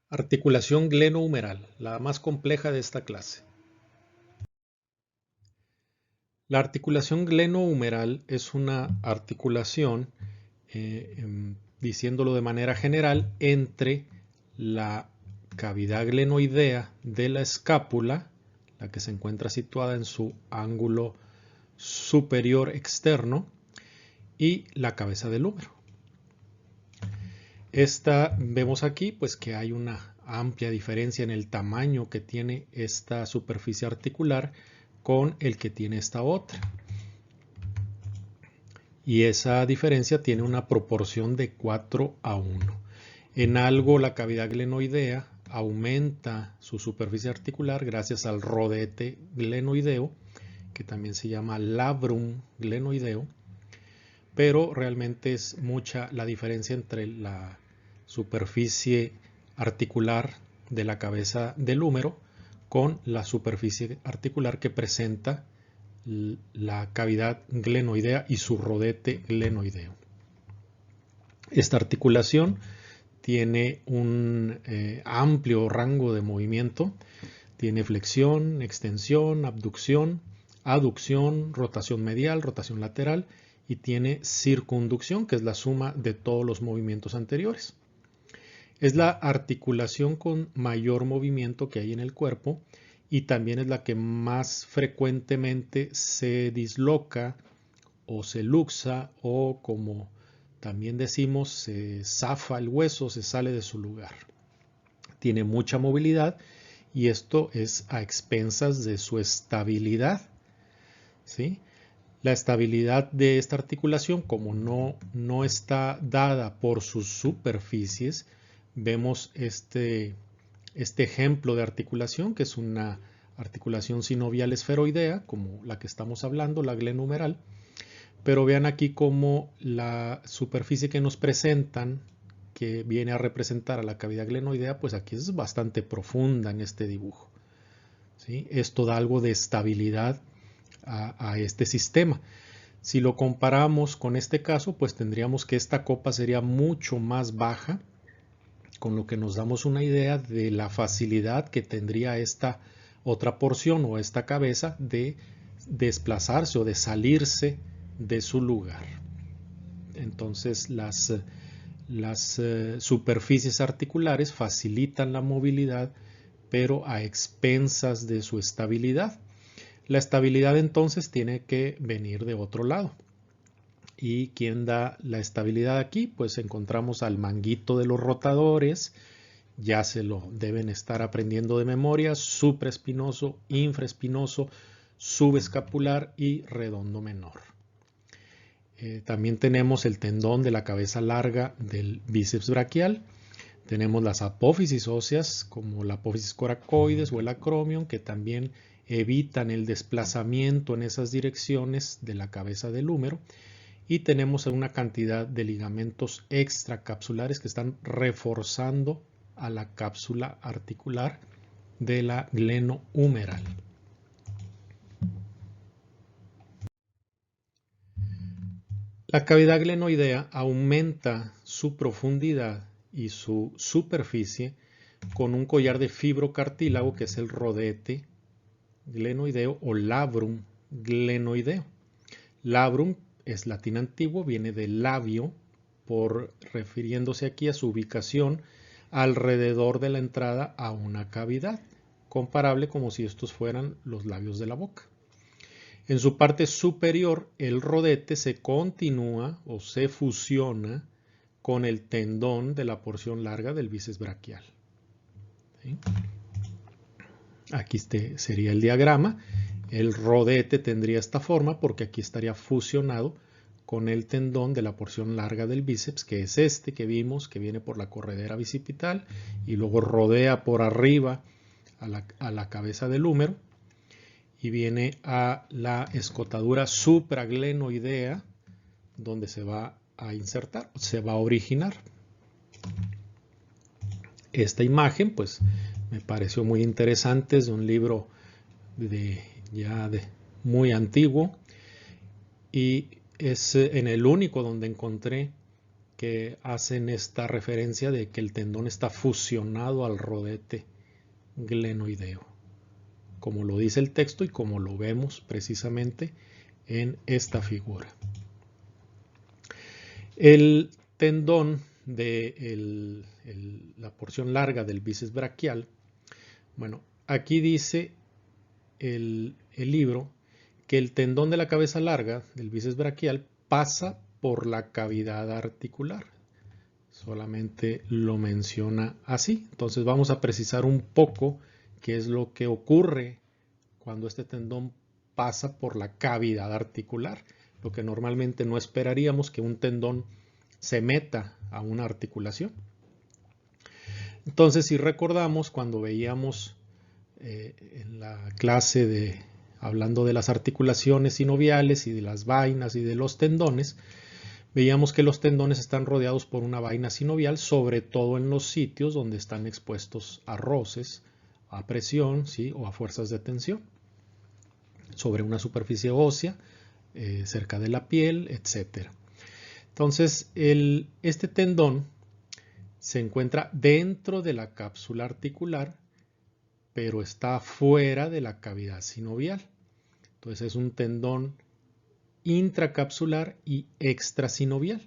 Articulación glenohumeral, la más compleja de esta clase. La articulación glenohumeral es una articulación, diciéndolo de manera general, entre la cavidad glenoidea de la escápula, la que se encuentra situada en su ángulo superior externo, y la cabeza del húmero. Vemos aquí pues que hay una amplia diferencia en el tamaño que tiene esta superficie articular con el que tiene esta otra. Y esa diferencia tiene una proporción de 4:1. En algo la cavidad glenoidea aumenta su superficie articular gracias al rodete glenoideo, que también se llama labrum glenoideo, pero realmente es mucha la diferencia entre la superficie articular de la cabeza del húmero con la superficie articular que presenta la cavidad glenoidea y su rodete glenoideo. Esta articulación tiene un amplio rango de movimiento, tiene flexión, extensión, abducción, aducción, rotación medial, rotación lateral y tiene circunducción, que es la suma de todos los movimientos anteriores. Es la articulación con mayor movimiento que hay en el cuerpo y también es la que más frecuentemente se disloca o se luxa o, como también decimos, se zafa el hueso, se sale de su lugar. Tiene mucha movilidad y esto es a expensas de su estabilidad, ¿sí? La estabilidad de esta articulación, como no está dada por sus superficies, vemos este ejemplo de articulación, que es una articulación sinovial esferoidea, como la que estamos hablando, la glenohumeral. Pero vean aquí cómo la superficie que nos presentan, que viene a representar a la cavidad glenoidea, pues aquí es bastante profunda en este dibujo, ¿sí? Esto da algo de estabilidad a este sistema. Si lo comparamos con este caso, pues tendríamos que esta copa sería mucho más baja, con lo que nos damos una idea de la facilidad que tendría esta otra porción o esta cabeza de desplazarse o de salirse de su lugar. Entonces las superficies articulares facilitan la movilidad, pero a expensas de su estabilidad. La estabilidad entonces tiene que venir de otro lado. ¿Y quién da la estabilidad aquí? Pues encontramos al manguito de los rotadores, ya se lo deben estar aprendiendo de memoria: supraespinoso, infraespinoso, subescapular y redondo menor. También tenemos el tendón de la cabeza larga del bíceps braquial. Tenemos las apófisis óseas como la apófisis coracoides o el acromion, que también evitan el desplazamiento en esas direcciones de la cabeza del húmero. Y tenemos una cantidad de ligamentos extracapsulares que están reforzando a la cápsula articular de la glenohumeral. La cavidad glenoidea aumenta su profundidad y su superficie con un collar de fibrocartílago, que es el rodete glenoideo o labrum glenoideo. Labrum es latín antiguo, viene del labio, refiriéndose aquí a su ubicación alrededor de la entrada a una cavidad, comparable como si estos fueran los labios de la boca. En su parte superior, el rodete se continúa o se fusiona con el tendón de la porción larga del bíceps braquial. ¿Sí? Aquí sería el diagrama. El rodete tendría esta forma porque aquí estaría fusionado con el tendón de la porción larga del bíceps, que es este que vimos, que viene por la corredera bicipital y luego rodea por arriba a la cabeza del húmero y viene a la escotadura supraglenoidea, donde se va a insertar, se va a originar. Esta imagen pues me pareció muy interesante, es de un libro muy antiguo y es en el único donde encontré que hacen esta referencia de que el tendón está fusionado al rodete glenoideo, como lo dice el texto y como lo vemos precisamente en esta figura. El tendón de la porción larga del bíceps braquial, bueno, aquí dice el libro que el tendón de la cabeza larga del bíceps braquial pasa por la cavidad articular. Solamente lo menciona así. Entonces vamos a precisar un poco qué es lo que ocurre cuando este tendón pasa por la cavidad articular. Lo que normalmente no esperaríamos, que un tendón se meta a una articulación. Entonces, si recordamos cuando veíamos en la clase hablando de las articulaciones sinoviales y de las vainas y de los tendones, veíamos que los tendones están rodeados por una vaina sinovial, sobre todo en los sitios donde están expuestos a roces, a presión, ¿sí? O a fuerzas de tensión, sobre una superficie ósea, cerca de la piel, etc. Entonces, este tendón se encuentra dentro de la cápsula articular, pero está fuera de la cavidad sinovial. Entonces es un tendón intracapsular y extrasinovial,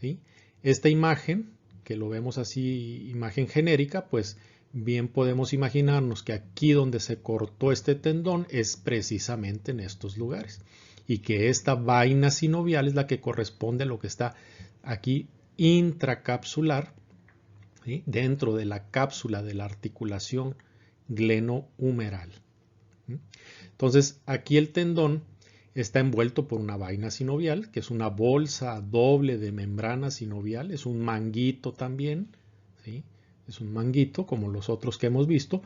¿sí? Esta imagen, que lo vemos así, imagen genérica, pues bien podemos imaginarnos que aquí donde se cortó este tendón es precisamente en estos lugares, y que esta vaina sinovial es la que corresponde a lo que está aquí intracapsular, ¿sí? Dentro de la cápsula de la articulación glenohumeral. Entonces aquí el tendón está envuelto por una vaina sinovial, que es una bolsa doble de membrana sinovial, es un manguito también, ¿sí? Es un manguito como los otros que hemos visto,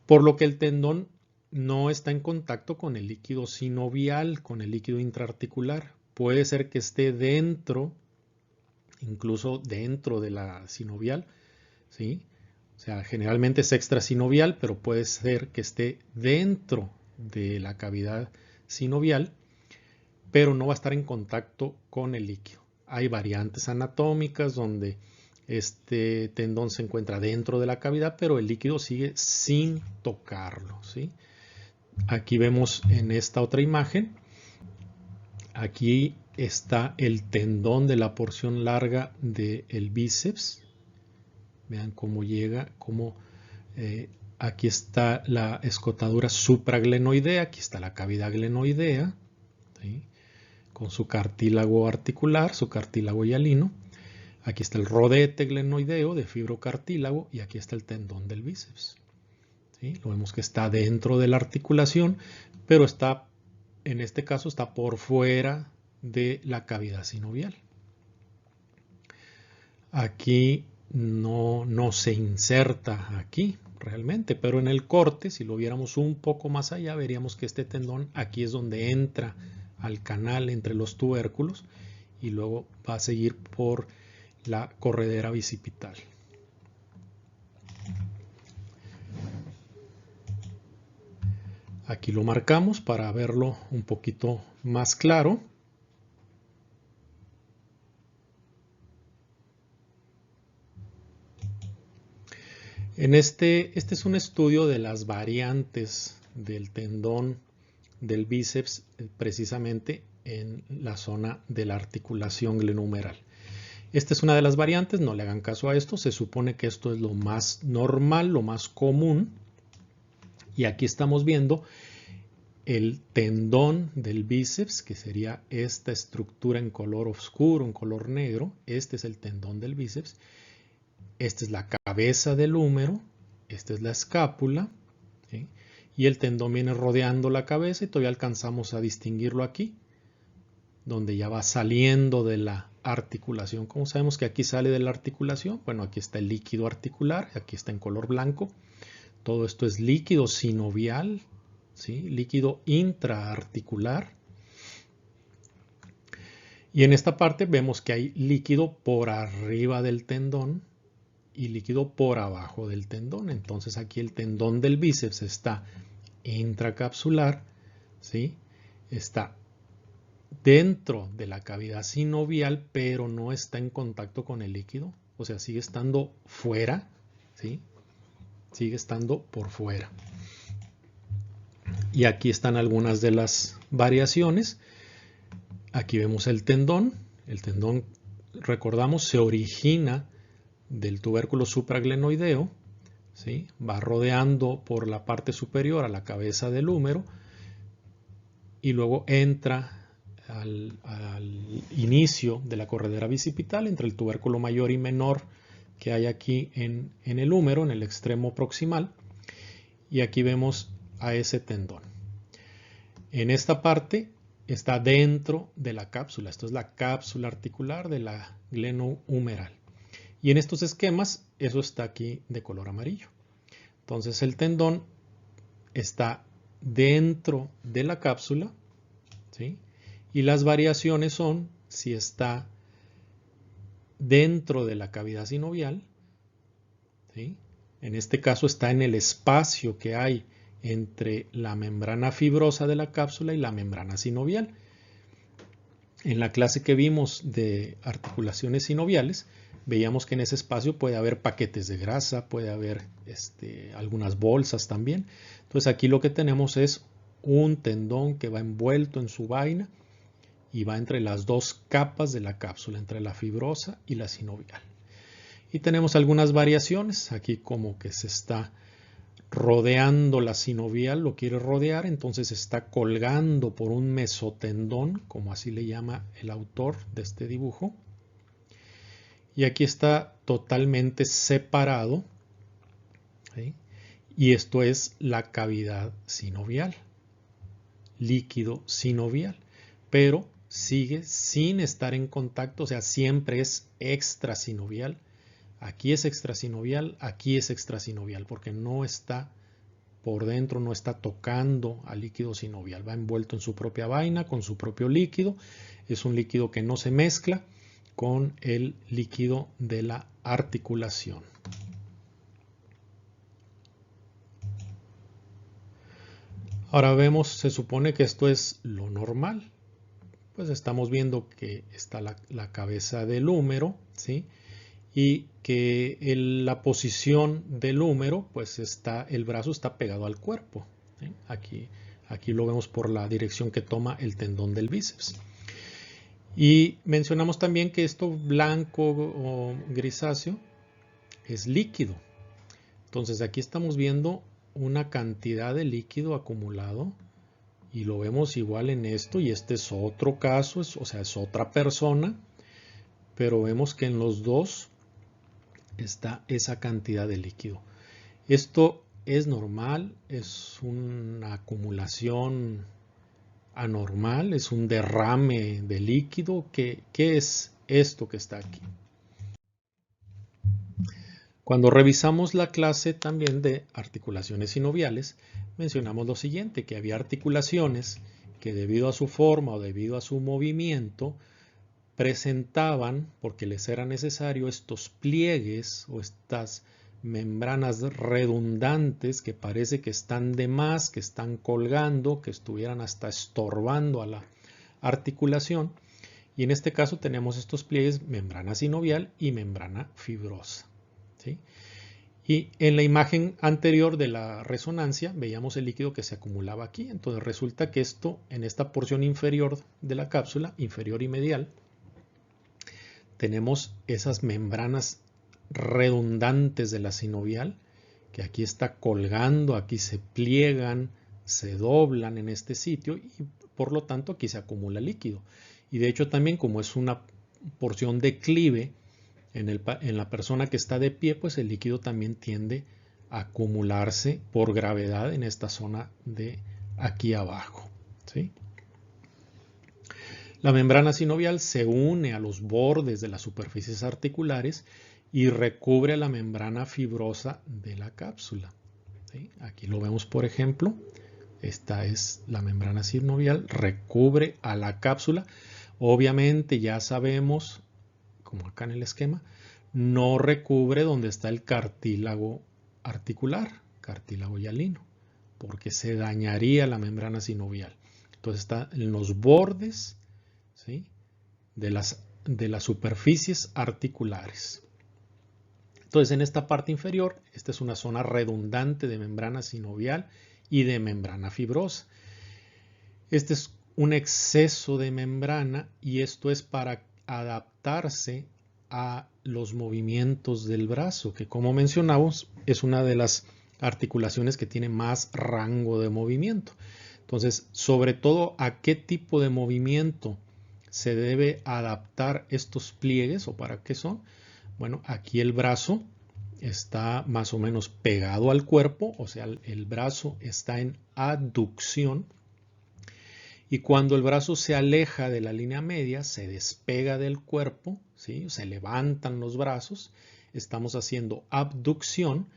por lo que el tendón no está en contacto con el líquido sinovial, con el líquido intraarticular. Puede ser que esté dentro, incluso dentro de la sinovial, ¿sí? O sea, generalmente es extrasinovial, pero puede ser que esté dentro de la cavidad sinovial, pero no va a estar en contacto con el líquido. Hay variantes anatómicas donde este tendón se encuentra dentro de la cavidad, pero el líquido sigue sin tocarlo, ¿sí? Aquí vemos en esta otra imagen, aquí está el tendón de la porción larga del bíceps. Vean cómo llega, aquí está la escotadura supraglenoidea, aquí está la cavidad glenoidea, ¿sí? Con su cartílago articular, su cartílago hialino. Aquí está el rodete glenoideo de fibrocartílago y aquí está el tendón del bíceps, ¿sí? Lo vemos que está dentro de la articulación, pero está, en este caso, está por fuera de la cavidad sinovial. Aquí no se inserta aquí realmente, pero en el corte, si lo viéramos un poco más allá, veríamos que este tendón aquí es donde entra al canal entre los tubérculos y luego va a seguir por la corredera bicipital. Aquí lo marcamos para verlo un poquito más claro. Este es un estudio de las variantes del tendón del bíceps, precisamente en la zona de la articulación glenohumeral. Esta es una de las variantes, no le hagan caso a esto, se supone que esto es lo más normal, lo más común. Y aquí estamos viendo el tendón del bíceps, que sería esta estructura en color oscuro, en color negro. Este es el tendón del bíceps. Esta es la cabeza del húmero, esta es la escápula, ¿sí? Y el tendón viene rodeando la cabeza y todavía alcanzamos a distinguirlo aquí, donde ya va saliendo de la articulación. ¿Cómo sabemos que aquí sale de la articulación? Bueno, aquí está el líquido articular, aquí está en color blanco. Todo esto es líquido sinovial, ¿sí? Líquido intraarticular. Y en esta parte vemos que hay líquido por arriba del tendón y líquido por abajo del tendón. Entonces aquí el tendón del bíceps está intracapsular, ¿sí? Está dentro de la cavidad sinovial, pero no está en contacto con el líquido, o sea, sigue estando fuera, ¿sí? Sigue estando por fuera. Y aquí están algunas de las variaciones. Aquí vemos el tendón. El tendón, recordamos, se origina del tubérculo supraglenoideo, ¿sí? Va rodeando por la parte superior a la cabeza del húmero y luego entra al inicio de la corredera bicipital entre el tubérculo mayor y menor que hay aquí en el húmero, en el extremo proximal, y aquí vemos a ese tendón. En esta parte está dentro de la cápsula, esto es la cápsula articular de la glenohumeral. Y en estos esquemas, eso está aquí de color amarillo. Entonces el tendón está dentro de la cápsula, ¿sí? Y las variaciones son si está dentro de la cavidad sinovial, ¿sí? En este caso está en el espacio que hay entre la membrana fibrosa de la cápsula y la membrana sinovial. En la clase que vimos de articulaciones sinoviales, veíamos que en ese espacio puede haber paquetes de grasa, puede haber algunas bolsas también. Entonces aquí lo que tenemos es un tendón que va envuelto en su vaina y va entre las dos capas de la cápsula, entre la fibrosa y la sinovial. Y tenemos algunas variaciones, aquí como que se está rodeando la sinovial, lo quiere rodear, entonces está colgando por un mesotendón, como así le llama el autor de este dibujo. Y aquí está totalmente separado, ¿sí? Y esto es la cavidad sinovial, líquido sinovial, pero sigue sin estar en contacto, o sea, siempre es extrasinovial. Aquí es extrasinovial, aquí es extrasinovial, porque no está por dentro, no está tocando al líquido sinovial. Va envuelto en su propia vaina, con su propio líquido. Es un líquido que no se mezcla con el líquido de la articulación. Ahora vemos, se supone que esto es lo normal. Pues estamos viendo que está la cabeza del húmero, ¿sí? Y que la posición del húmero, pues el brazo está pegado al cuerpo, ¿sí? Aquí lo vemos por la dirección que toma el tendón del bíceps. Y mencionamos también que esto blanco o grisáceo es líquido. Entonces aquí estamos viendo una cantidad de líquido acumulado y lo vemos igual en esto, y este es otro caso, o sea, es otra persona, pero vemos que en los dos está esa cantidad de líquido. Esto es normal, es una acumulación anormal, es un derrame de líquido. ¿Qué es esto que está aquí? Cuando revisamos la clase también de articulaciones sinoviales, mencionamos lo siguiente, que había articulaciones que debido a su forma o debido a su movimiento presentaban, porque les era necesario, estos pliegues o estas membranas redundantes que parece que están de más, que están colgando, que estuvieran hasta estorbando a la articulación. Y en este caso tenemos estos pliegues, membrana sinovial y membrana fibrosa, ¿sí? Y en la imagen anterior de la resonancia veíamos el líquido que se acumulaba aquí. Entonces resulta que esto, en esta porción inferior de la cápsula, inferior y medial, tenemos esas membranas redundantes de la sinovial, que aquí está colgando, aquí se pliegan, se doblan en este sitio y por lo tanto aquí se acumula líquido. Y de hecho también, como es una porción declive en la persona que está de pie, pues el líquido también tiende a acumularse por gravedad en esta zona de aquí abajo, ¿sí? La membrana sinovial se une a los bordes de las superficies articulares y recubre a la membrana fibrosa de la cápsula, ¿sí? Aquí lo vemos, por ejemplo. Esta es la membrana sinovial, recubre a la cápsula. Obviamente ya sabemos, como acá en el esquema, no recubre donde está el cartílago articular, cartílago hialino, porque se dañaría la membrana sinovial. Entonces está en los bordes ¿sí? de las superficies articulares. Entonces, en esta parte inferior, esta es una zona redundante de membrana sinovial y de membrana fibrosa. Este es un exceso de membrana y esto es para adaptarse a los movimientos del brazo, que como mencionamos es una de las articulaciones que tiene más rango de movimiento. Entonces, sobre todo a qué tipo de movimiento se debe adaptar estos pliegues o para qué son. Bueno, aquí el brazo está más o menos pegado al cuerpo, o sea, el brazo está en abducción. Y cuando el brazo se aleja de la línea media, se despega del cuerpo, ¿sí? Se levantan los brazos, estamos haciendo abducción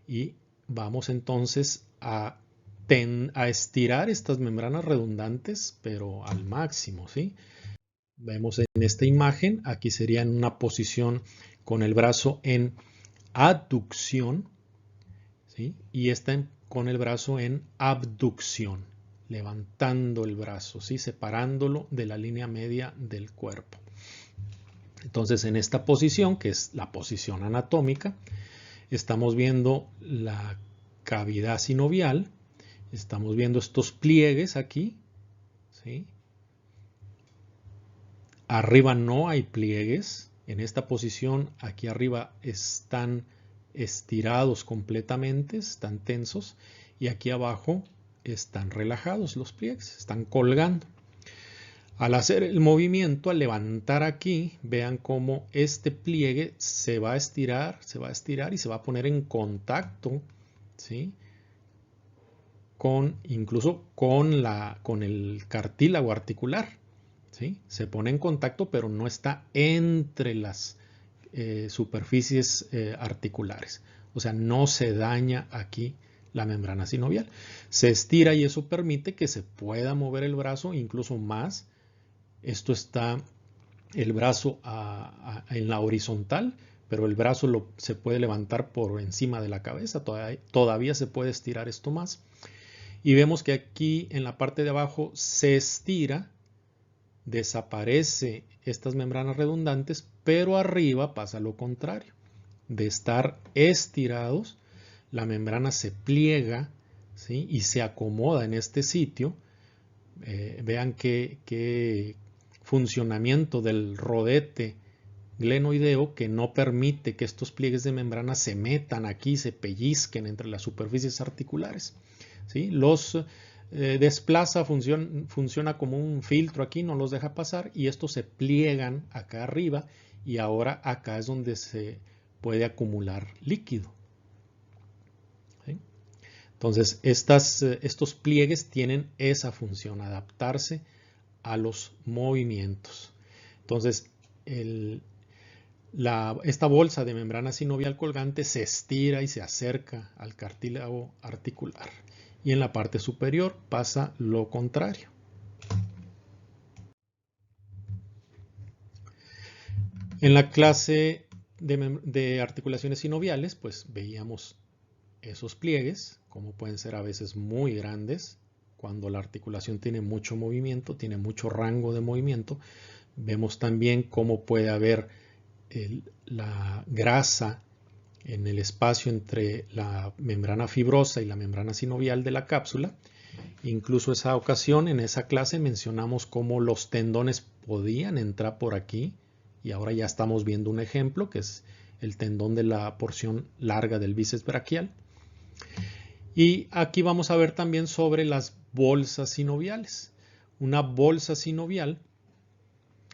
y vamos entonces a estirar estas membranas redundantes, pero al máximo, ¿sí? Vemos en esta imagen, aquí sería en una posición con el brazo en aducción, ¿sí? Y esta con el brazo en abducción, levantando el brazo, ¿sí? Separándolo de la línea media del cuerpo. Entonces, en esta posición, que es la posición anatómica, estamos viendo la cavidad sinovial, estamos viendo estos pliegues aquí, ¿sí? Arriba no hay pliegues, en esta posición aquí arriba están estirados completamente, están tensos, y aquí abajo están relajados los pliegues, están colgando. Al hacer el movimiento, al levantar aquí, vean cómo este pliegue se va a estirar y se va a poner en contacto, ¿sí? Incluso con el cartílago articular, ¿sí? Se pone en contacto, pero no está entre las superficies articulares. O sea, no se daña aquí la membrana sinovial. Se estira y eso permite que se pueda mover el brazo incluso más. Esto está el brazo en la horizontal, pero el brazo se puede levantar por encima de la cabeza. Todavía se puede estirar esto más. Y vemos que aquí en la parte de abajo se estira, desaparece estas membranas redundantes, pero arriba pasa lo contrario. De estar estirados, la membrana se pliega, ¿sí? Y se acomoda en este sitio. Vean qué funcionamiento del rodete glenoideo que no permite que estos pliegues de membrana se metan aquí, se pellizquen entre las superficies articulares, ¿sí? Los desplaza, funciona como un filtro aquí, no los deja pasar y estos se pliegan acá arriba y ahora acá es donde se puede acumular líquido, ¿sí? Entonces estos pliegues tienen esa función, adaptarse a los movimientos. Entonces esta bolsa de membrana sinovial colgante se estira y se acerca al cartílago articular. Y en la parte superior pasa lo contrario. En la clase de articulaciones sinoviales, pues veíamos esos pliegues, como pueden ser a veces muy grandes, cuando la articulación tiene mucho movimiento, tiene mucho rango de movimiento. Vemos también cómo puede haber la grasa en el espacio entre la membrana fibrosa y la membrana sinovial de la cápsula. Incluso esa ocasión, en esa clase, mencionamos cómo los tendones podían entrar por aquí y ahora ya estamos viendo un ejemplo que es el tendón de la porción larga del bíceps braquial. Y aquí vamos a ver también sobre las bolsas sinoviales. Una bolsa sinovial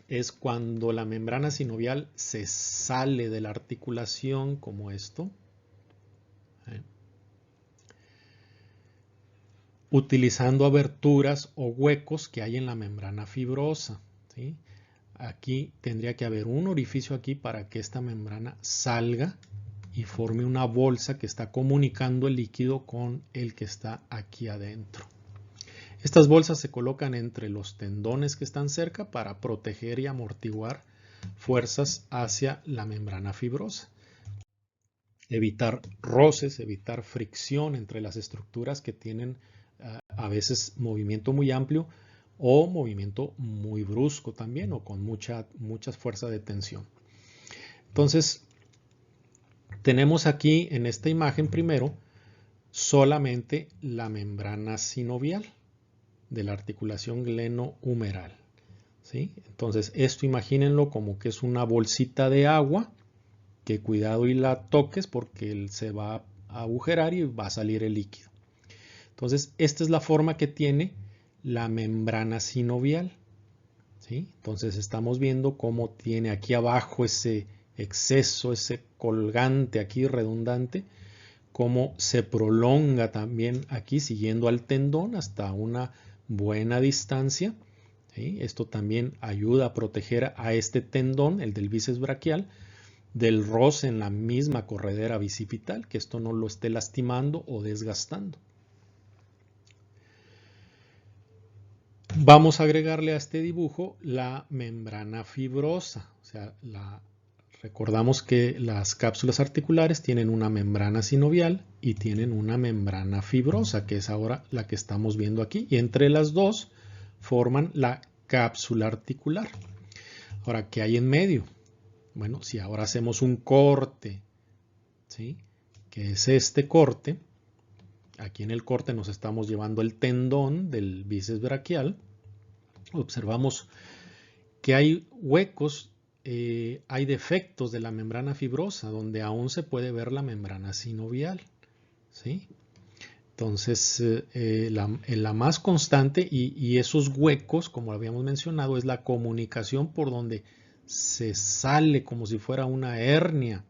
es cuando la membrana sinovial se sale de la articulación como esto, utilizando aberturas o huecos que hay en la membrana fibrosa, ¿sí? Aquí tendría que haber un orificio aquí para que esta membrana salga y forme una bolsa que está comunicando el líquido con el que está aquí adentro. Estas bolsas se colocan entre los tendones que están cerca para proteger y amortiguar fuerzas hacia la membrana fibrosa. Evitar roces, evitar fricción entre las estructuras que tienen a veces movimiento muy amplio o movimiento muy brusco también o con mucha fuerza de tensión. Entonces, tenemos aquí en esta imagen primero solamente la membrana sinovial de la articulación glenohumeral, ¿sí? Entonces, esto imagínenlo como que es una bolsita de agua, que cuidado y la toques porque se va a agujerar y va a salir el líquido. Entonces, esta es la forma que tiene la membrana sinovial, ¿sí? Entonces, estamos viendo cómo tiene aquí abajo ese exceso, ese colgante aquí redundante, cómo se prolonga también aquí siguiendo al tendón hasta una buena distancia, ¿sí? Esto también ayuda a proteger a este tendón, el del bíceps braquial, del roce en la misma corredera bicipital, que esto no lo esté lastimando o desgastando. Vamos a agregarle a este dibujo la membrana fibrosa, o sea, recordamos que las cápsulas articulares tienen una membrana sinovial y tienen una membrana fibrosa, que es ahora la que estamos viendo aquí, y entre las dos forman la cápsula articular. Ahora, ¿qué hay en medio? Bueno, si ahora hacemos un corte, ¿sí?, que es este corte, aquí en el corte nos estamos llevando el tendón del bíceps braquial, observamos que hay huecos, hay defectos de la membrana fibrosa donde aún se puede ver la membrana sinovial, ¿sí? Entonces, la más constante y esos huecos, como habíamos mencionado, es la comunicación por donde se sale como si fuera una hernia,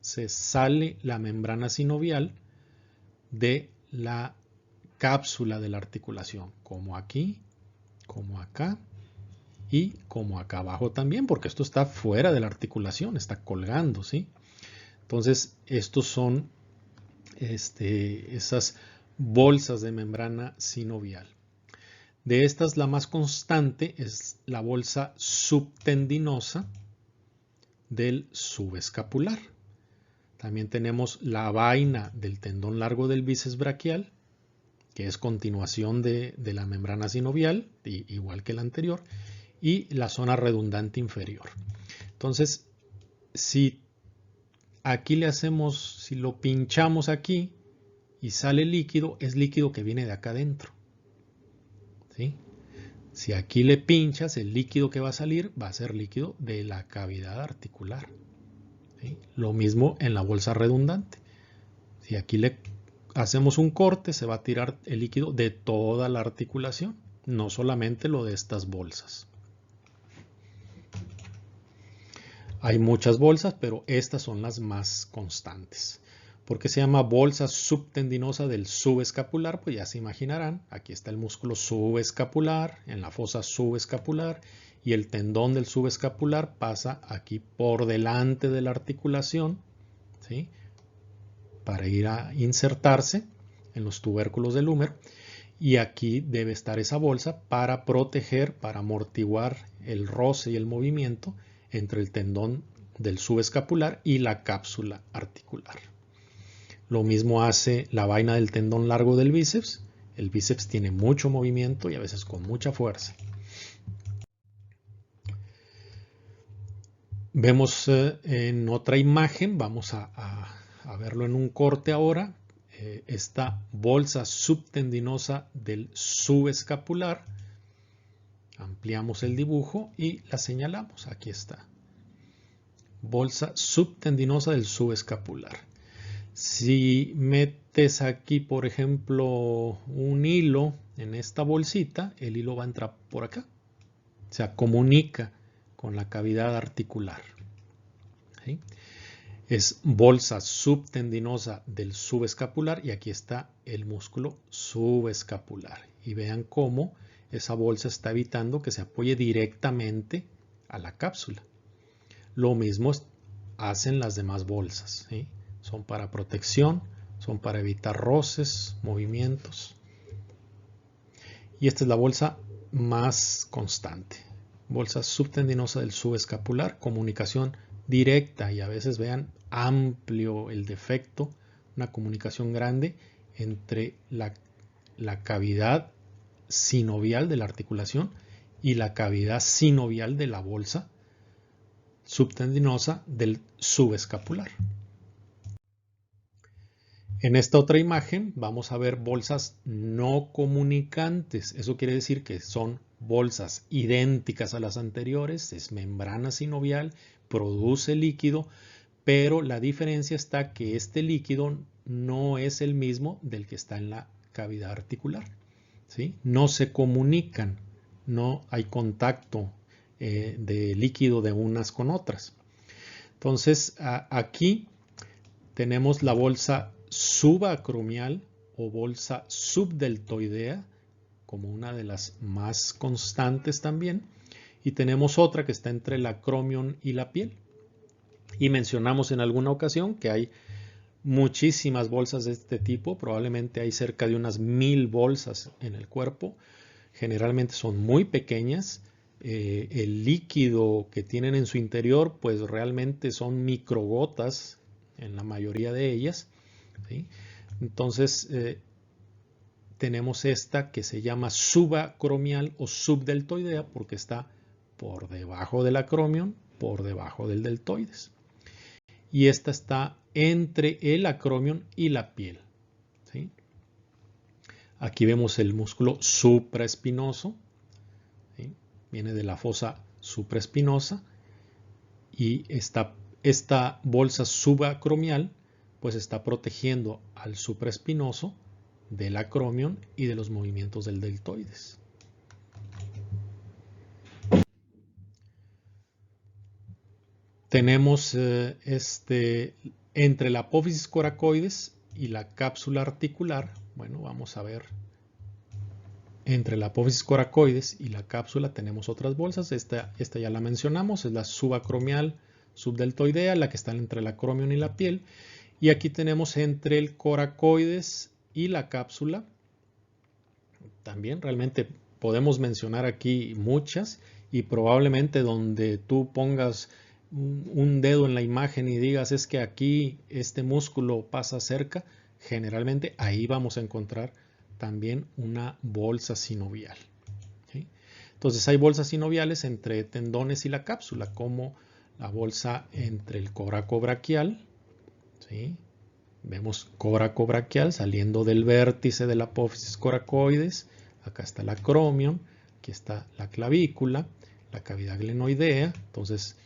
se sale la membrana sinovial de la cápsula de la articulación, como aquí, como acá y como acá abajo también, porque esto está fuera de la articulación, está colgando, ¿sí? Entonces, estos son esas bolsas de membrana sinovial. De estas, la más constante es la bolsa subtendinosa del subescapular. También tenemos la vaina del tendón largo del bíceps braquial, que es continuación de la membrana sinovial, igual que la anterior, y la zona redundante inferior. Entonces, si aquí le hacemos, si lo pinchamos aquí y sale líquido, es líquido que viene de acá adentro, ¿sí? Si aquí le pinchas, el líquido que va a salir va a ser líquido de la cavidad articular, ¿sí? Lo mismo en la bolsa redundante. Si aquí le hacemos un corte, se va a tirar el líquido de toda la articulación, no solamente lo de estas bolsas. Hay muchas bolsas, pero estas son las más constantes. ¿Por qué se llama bolsa subtendinosa del subescapular? Pues ya se imaginarán, aquí está el músculo subescapular, en la fosa subescapular, y el tendón del subescapular pasa aquí por delante de la articulación, ¿sí?, para ir a insertarse en los tubérculos del húmero, y aquí debe estar esa bolsa para proteger, para amortiguar el roce y el movimiento entre el tendón del subescapular y la cápsula articular. Lo mismo hace la vaina del tendón largo del bíceps. El bíceps tiene mucho movimiento y a veces con mucha fuerza. Vemos en otra imagen, vamos a verlo en un corte ahora, esta bolsa subtendinosa del subescapular. Ampliamos el dibujo y la señalamos. Aquí está. Bolsa subtendinosa del subescapular. Si metes aquí, por ejemplo, un hilo en esta bolsita, el hilo va a entrar por acá. O sea, comunica con la cavidad articular, ¿sí? Es bolsa subtendinosa del subescapular y aquí está el músculo subescapular. Y vean cómo esa bolsa está evitando que se apoye directamente a la cápsula. Lo mismo hacen las demás bolsas, ¿sí? Son para protección, son para evitar roces, movimientos. Y esta es la bolsa más constante. Bolsa subtendinosa del subescapular, comunicación directa y a veces vean amplio el defecto, una comunicación grande entre la cavidad sinovial de la articulación y la cavidad sinovial de la bolsa subtendinosa del subescapular. En esta otra imagen vamos a ver bolsas no comunicantes. Eso quiere decir que son bolsas idénticas a las anteriores, es membrana sinovial, produce líquido, pero la diferencia está que este líquido no es el mismo del que está en la cavidad articular, ¿sí? No se comunican, no hay contacto de líquido de unas con otras. Entonces, aquí tenemos la bolsa subacromial o bolsa subdeltoidea como una de las más constantes también, y tenemos otra que está entre el acromion y la piel. Y mencionamos en alguna ocasión que hay muchísimas bolsas de este tipo, probablemente hay cerca de unas 1000 bolsas en el cuerpo, generalmente son muy pequeñas, el líquido que tienen en su interior pues realmente son microgotas en la mayoría de ellas, ¿sí? Entonces tenemos esta que se llama subacromial o subdeltoidea porque está por debajo del acromion, por debajo del deltoides. Y esta está entre el acromion y la piel, ¿sí? Aquí vemos el músculo supraespinoso, ¿sí? Viene de la fosa supraespinosa y esta bolsa subacromial pues está protegiendo al supraespinoso del acromion y de los movimientos del deltoides. Tenemos entre la apófisis coracoides y la cápsula articular, bueno, vamos a ver, entre la apófisis coracoides y la cápsula tenemos otras bolsas, esta ya la mencionamos, es la subacromial, subdeltoidea, la que está entre el acromion y la piel, y aquí tenemos entre el coracoides y la cápsula, también realmente podemos mencionar aquí muchas, y probablemente donde tú pongas un dedo en la imagen y digas es que aquí este músculo pasa cerca, generalmente ahí vamos a encontrar también una bolsa sinovial, ¿sí? Entonces hay bolsas sinoviales entre tendones y la cápsula, como la bolsa entre el coracobraquial, ¿sí? Vemos coracobraquial saliendo del vértice de la apófisis coracoides, acá está el acromion, aquí está la clavícula, la cavidad glenoidea. Entonces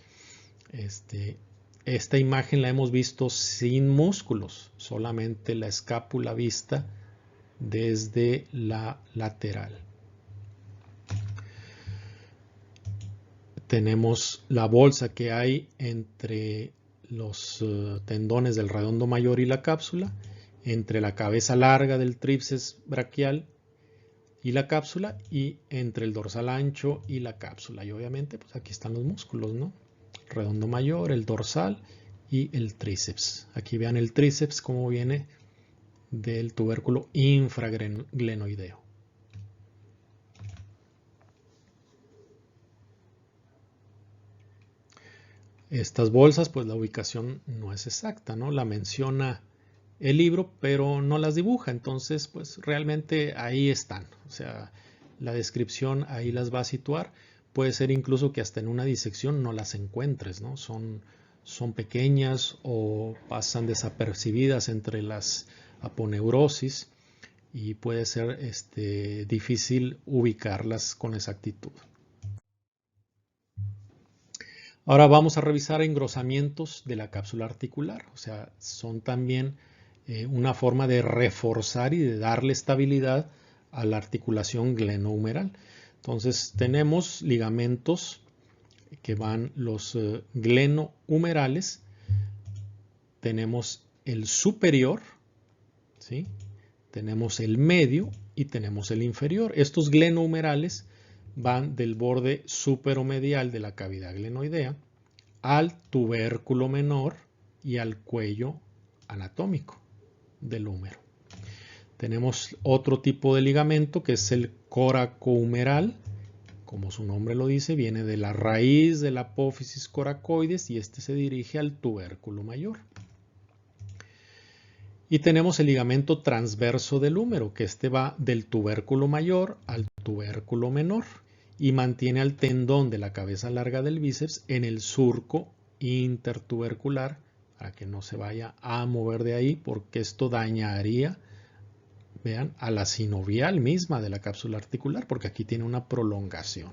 esta imagen la hemos visto sin músculos, solamente la escápula vista desde la lateral. Tenemos la bolsa que hay entre los tendones del redondo mayor y la cápsula, entre la cabeza larga del tríceps braquial y la cápsula, y entre el dorsal ancho y la cápsula. Y obviamente pues aquí están los músculos, ¿no? Redondo mayor, el dorsal y el tríceps. Aquí vean el tríceps como viene del tubérculo infraglenoideo. Estas bolsas, pues la ubicación no es exacta, ¿no? La menciona el libro, pero no las dibuja. Entonces, pues realmente ahí están. O sea, la descripción ahí las va a situar. Puede ser incluso que hasta en una disección no las encuentres, ¿no? Son pequeñas o pasan desapercibidas entre las aponeurosis y puede ser difícil ubicarlas con exactitud. Ahora vamos a revisar engrosamientos de la cápsula articular. O sea, son también una forma de reforzar y de darle estabilidad a la articulación glenohumeral. Entonces tenemos ligamentos que van los glenohumerales, tenemos el superior, ¿sí? Tenemos el medio y tenemos el inferior. Estos glenohumerales van del borde superomedial de la cavidad glenoidea al tubérculo menor y al cuello anatómico del húmero. Tenemos otro tipo de ligamento que es el coracohumeral. Como su nombre lo dice, viene de la raíz de la apófisis coracoides y se dirige al tubérculo mayor. Y tenemos el ligamento transverso del húmero, que va del tubérculo mayor al tubérculo menor y mantiene al tendón de la cabeza larga del bíceps en el surco intertubercular para que no se vaya a mover de ahí, porque esto dañaría, vean, a la sinovial misma de la cápsula articular, porque aquí tiene una prolongación.